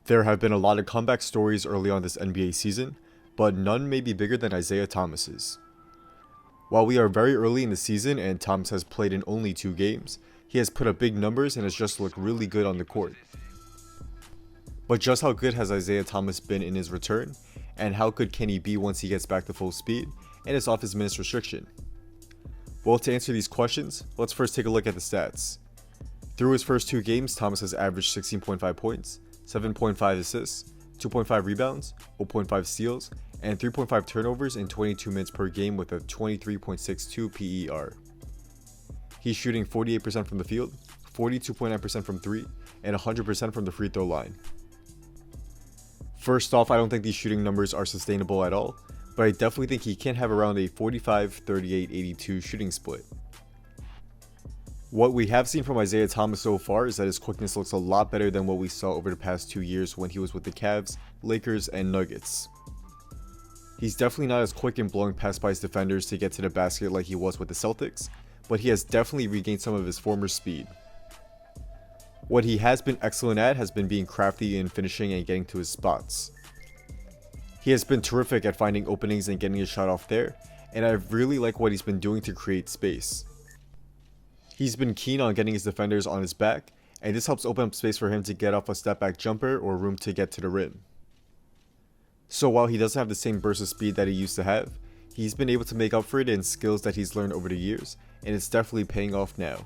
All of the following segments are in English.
There have been a lot of comeback stories early on this NBA season, but none may be bigger than Isaiah Thomas's. While we are very early in the season and Thomas has played in only 2 games, he has put up big numbers and has just looked really good on the court. But just how good has Isaiah Thomas been in his return, and how good can he be once he gets back to full speed and is off his minutes restriction? Well, to answer these questions, let's first take a look at the stats. Through his first 2 games, Thomas has averaged 16.5 points, 7.5 assists, 2.5 rebounds, 0.5 steals, and 3.5 turnovers in 22 minutes per game with a 23.62 PER. He's shooting 48% from the field, 42.9% from 3, and 100% from the free throw line. First off, I don't think these shooting numbers are sustainable at all, but I definitely think he can have around a 45, 38, 82 shooting split. What we have seen from Isaiah Thomas so far is that his quickness looks a lot better than what we saw over the past 2 years when he was with the Cavs, Lakers, and Nuggets. He's definitely not as quick in blowing past by his defenders to get to the basket like he was with the Celtics, but he has definitely regained some of his former speed. What he has been excellent at has been being crafty in finishing and getting to his spots. He has been terrific at finding openings and getting his shot off there, and I really like what he's been doing to create space. He's been keen on getting his defenders on his back, and this helps open up space for him to get off a step back jumper or room to get to the rim. So while he doesn't have the same burst of speed that he used to have, he's been able to make up for it in skills that he's learned over the years, and it's definitely paying off now.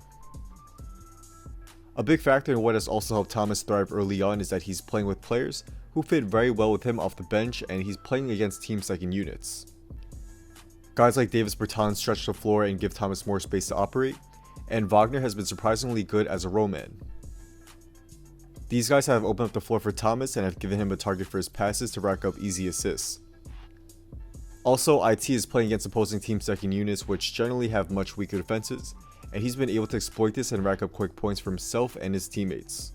A big factor in what has also helped Thomas thrive early on is that he's playing with players who fit very well with him off the bench, and he's playing against team second units. Guys like Davis Bertans stretch the floor and give Thomas more space to operate, and Wagner has been surprisingly good as a roll man. These guys have opened up the floor for Thomas and have given him a target for his passes to rack up easy assists. Also, IT is playing against opposing team second units which generally have much weaker defenses, and he's been able to exploit this and rack up quick points for himself and his teammates.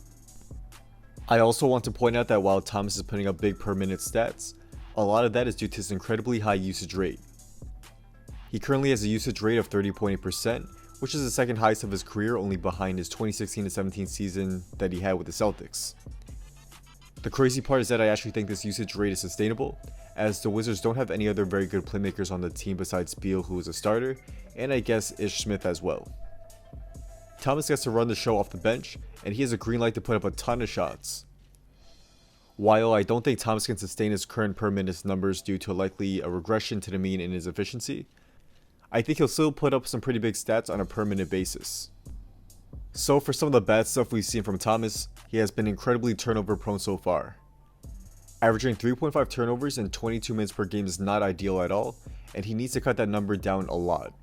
I also want to point out that while Thomas is putting up big per minute stats, a lot of that is due to his incredibly high usage rate. He currently has a usage rate of 30.8%, which is the second highest of his career, only behind his 2016-17 season that he had with the Celtics. The crazy part is that I actually think this usage rate is sustainable, as the Wizards don't have any other very good playmakers on the team besides Beal, who is a starter, and I guess Ish Smith as well. Thomas gets to run the show off the bench, and he has a green light to put up a ton of shots. While I don't think Thomas can sustain his current per minute numbers due to likely a regression to the mean in his efficiency, I think he'll still put up some pretty big stats on a per minute basis. So for some of the bad stuff we've seen from Thomas, he has been incredibly turnover prone so far. Averaging 3.5 turnovers in 22 minutes per game is not ideal at all, and he needs to cut that number down a lot.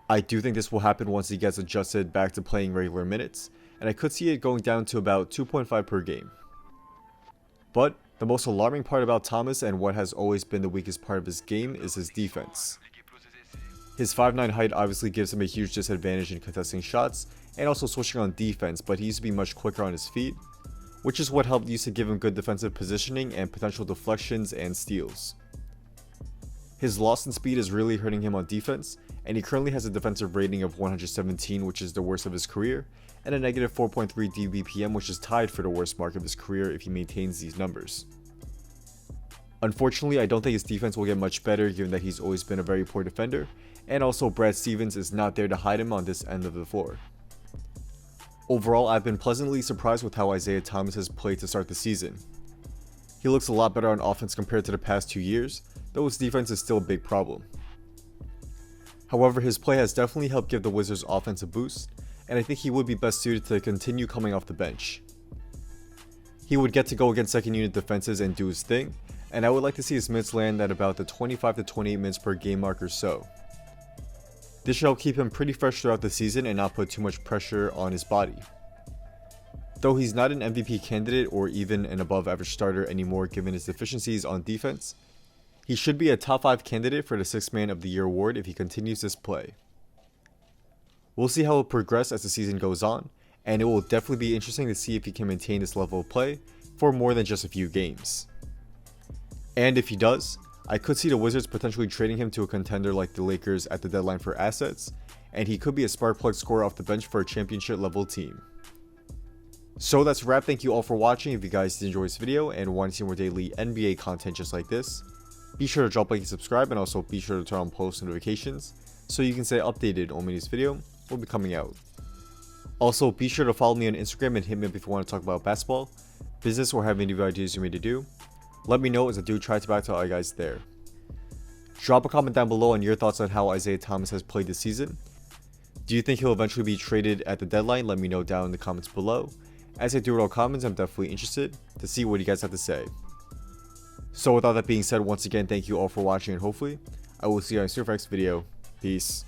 I do think this will happen once he gets adjusted back to playing regular minutes, and I could see it going down to about 2.5 per game. But the most alarming part about Thomas and what has always been the weakest part of his game is his defense. His 5'9" height obviously gives him a huge disadvantage in contesting shots and also switching on defense, but he used to be much quicker on his feet, which is what used to give him good defensive positioning and potential deflections and steals. His loss in speed is really hurting him on defense, and he currently has a defensive rating of 117, which is the worst of his career, and a negative 4.3 DBPM, which is tied for the worst mark of his career if he maintains these numbers. Unfortunately, I don't think his defense will get much better given that he's always been a very poor defender, and also Brad Stevens is not there to hide him on this end of the floor. Overall, I've been pleasantly surprised with how Isaiah Thomas has played to start the season. He looks a lot better on offense compared to the past 2 years, though his defense is still a big problem. However, his play has definitely helped give the Wizards offense a boost, and I think he would be best suited to continue coming off the bench. He would get to go against second unit defenses and do his thing, and I would like to see his minutes land at about the 25 to 28 minutes per game mark or so. This should help keep him pretty fresh throughout the season and not put too much pressure on his body. Though he's not an MVP candidate or even an above average starter anymore given his deficiencies on defense, he should be a top 5 candidate for the 6th Man of the Year award if he continues this play. We'll see how he'll progress as the season goes on, and it will definitely be interesting to see if he can maintain this level of play for more than just a few games. And if he does, I could see the Wizards potentially trading him to a contender like the Lakers at the deadline for assets, and he could be a spark plug scorer off the bench for a championship level team. So that's a wrap. Thank you all for watching. If you guys did enjoy this video and want to see more daily NBA content just like this, be sure to drop a like and subscribe, and also be sure to turn on post notifications so you can stay updated on when this video will be coming out. Also, be sure to follow me on Instagram and hit me up if you want to talk about basketball, business, or have any video ideas you may to do. Let me know, as I do try to back to all you guys there. Drop a comment down below on your thoughts on how Isaiah Thomas has played this season. Do you think he'll eventually be traded at the deadline? Let me know down in the comments below. As I do read all comments, I'm definitely interested to see what you guys have to say. So with all that being said, once again, thank you all for watching, and hopefully I will see you on your next video. Peace.